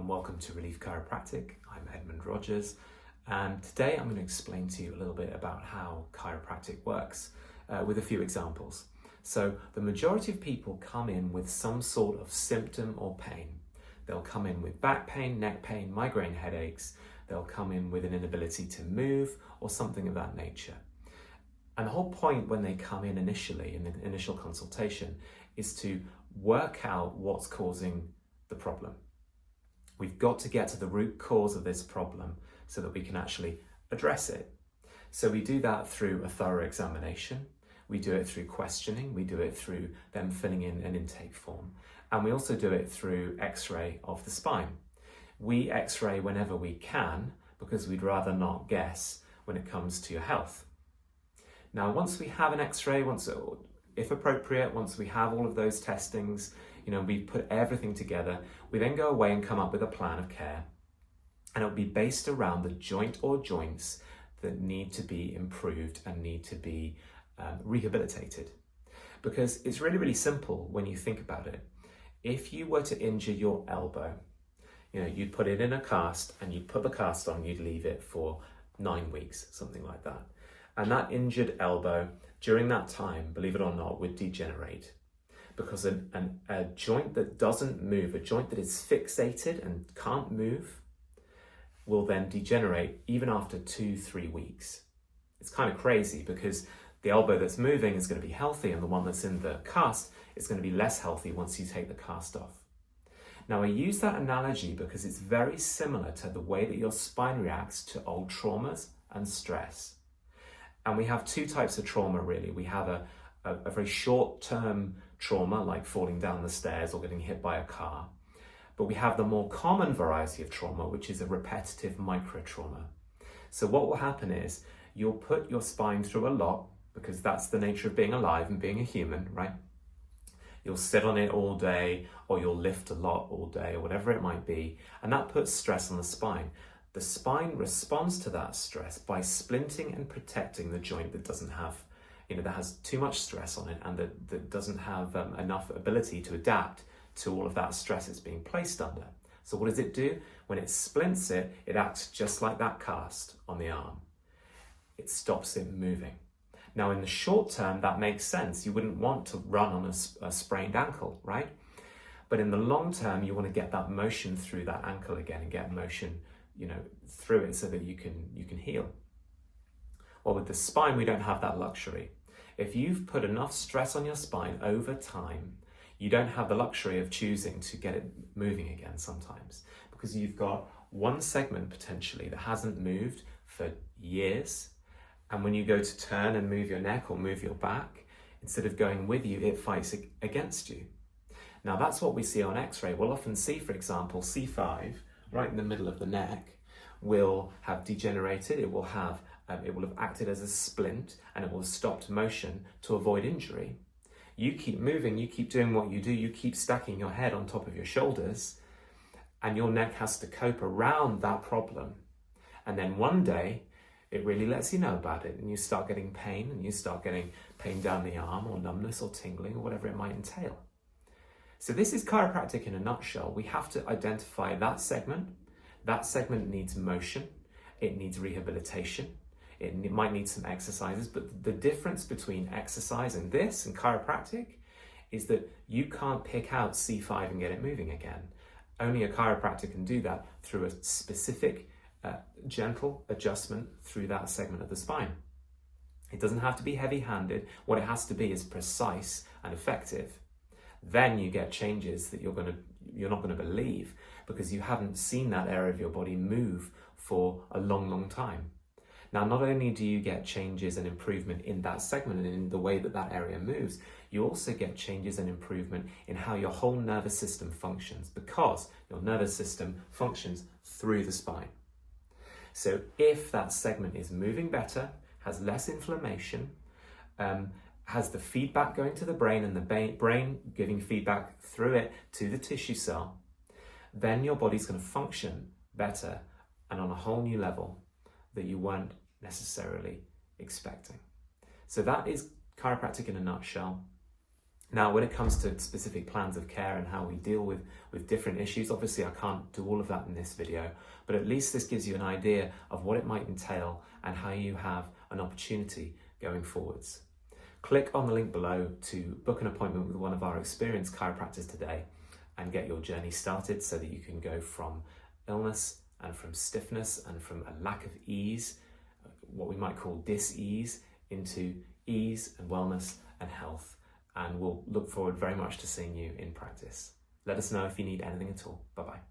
and welcome to Relief Chiropractic. I'm Edmund Rogers, and today I'm going to explain to you a little bit about how chiropractic works with a few examples. So the majority of people come in with some sort of symptom or pain. They'll come in with back pain, neck pain, migraine headaches. They'll come in with an inability to move or something of that nature. And the whole point when they come in initially, in the initial consultation, is to work out what's causing the problem. We've got to get to the root cause of this problem so that we can actually address it. So we do that through a thorough examination. We do it through questioning. We do it through them filling in an intake form. And we also do it through X-ray of the spine. We X-ray whenever we can because we'd rather not guess when it comes to your health. Now, once we have an X-ray, if appropriate, once we have all of those testings, we put everything together, we then go away and come up with a plan of care. And it'll be based around the joint or joints that need to be improved and need to be rehabilitated. Because it's really, really simple when you think about it. If you were to injure your elbow, you'd put it in a cast and you'd put the cast on, you'd leave it for 9 weeks, something like that. And that injured elbow, during that time, believe it or not, would degenerate. Because a joint that doesn't move, a joint that is fixated and can't move, will then degenerate even after 2-3 weeks. It's kind of crazy because the elbow that's moving is going to be healthy and the one that's in the cast is going to be less healthy once you take the cast off. Now, I use that analogy because it's very similar to the way that your spine reacts to old traumas and stress. And we have two types of trauma, really. We have a very short-term trauma, like falling down the stairs or getting hit by a car. But we have the more common variety of trauma, which is a repetitive micro-trauma. So what will happen is you'll put your spine through a lot, because that's the nature of being alive and being a human, right? You'll sit on it all day, or you'll lift a lot all day, or whatever it might be, and that puts stress on the spine. The spine responds to that stress by splinting and protecting the joint that doesn't have, that has too much stress on it and that doesn't have enough ability to adapt to all of that stress it's being placed under. So what does it do? When it splints it, it acts just like that cast on the arm. It stops it moving. Now, in the short term, that makes sense. You wouldn't want to run on a sprained ankle, right? But in the long term, you want to get that motion through that ankle again and get motion through it so that you can heal. Well, with the spine, we don't have that luxury. If you've put enough stress on your spine over time, you don't have the luxury of choosing to get it moving again sometimes, because you've got one segment potentially that hasn't moved for years. And when you go to turn and move your neck or move your back, instead of going with you, it fights against you. Now, that's what we see on X-ray. We'll often see, for example, C5, right in the middle of the neck, will have degenerated. It will have acted as a splint, and it will have stopped motion to avoid injury. You keep moving, you keep doing what you do, you keep stacking your head on top of your shoulders, and your neck has to cope around that problem. And then one day, it really lets you know about it, and you start getting pain, and you start getting pain down the arm, or numbness, or tingling, or whatever it might entail. So this is chiropractic in a nutshell. We have to identify that segment. That segment needs motion. It needs rehabilitation. It might need some exercises, but the difference between exercise and this and chiropractic is that you can't pick out C5 and get it moving again. Only a chiropractor can do that through a specific gentle adjustment through that segment of the spine. It doesn't have to be heavy-handed. What it has to be is precise and effective. Then you get changes that you're not going to believe, because you haven't seen that area of your body move for a long, long time. Now, not only do you get changes and improvement in that segment and in the way that that area moves, you also get changes and improvement in how your whole nervous system functions, because your nervous system functions through the spine. So if that segment is moving better, has less inflammation, has the feedback going to the brain and the brain giving feedback through it to the tissue cell, then your body's going to function better and on a whole new level that you weren't necessarily expecting. So that is chiropractic in a nutshell. Now, when it comes to specific plans of care and how we deal with different issues, obviously I can't do all of that in this video, but at least this gives you an idea of what it might entail and how you have an opportunity going forwards. Click on the link below to book an appointment with one of our experienced chiropractors today and get your journey started so that you can go from illness and from stiffness and from a lack of ease, what we might call dis-ease, into ease and wellness and health. And we'll look forward very much to seeing you in practice. Let us know if you need anything at all. Bye-bye.